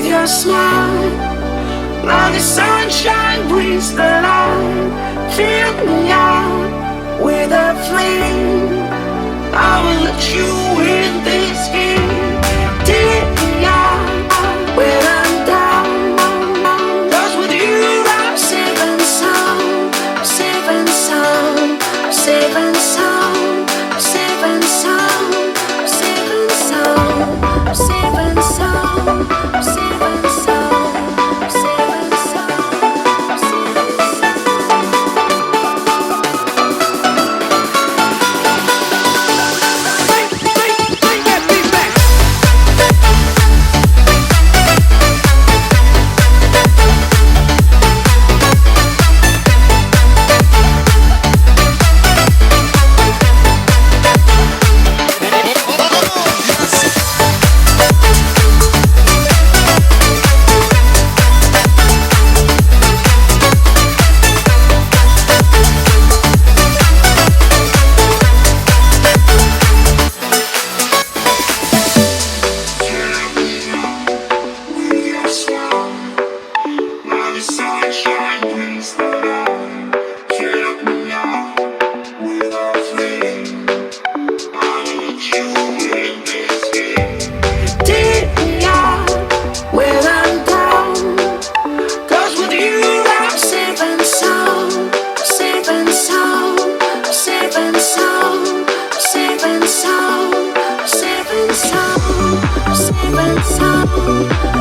your smile. Now the sunshine brings the light. Fill me out with a flame. I will let you in this game. Take me out when I'm down. 'Cause with you I'm safe and sound. I'm safe and sound. I'm safe and sound. I'm safe and sound. I'm safe and sound. I'm safe and sound. I'm safe and sound. I'm safe and sound. I'm safe and Bring that beat back. take me out when I'm down. 'Cause with you I'm safe and sound. I'm safe and sound. I'm safe and sound. I'm safe and sound. I'm safe and sound. I'm safe and sound.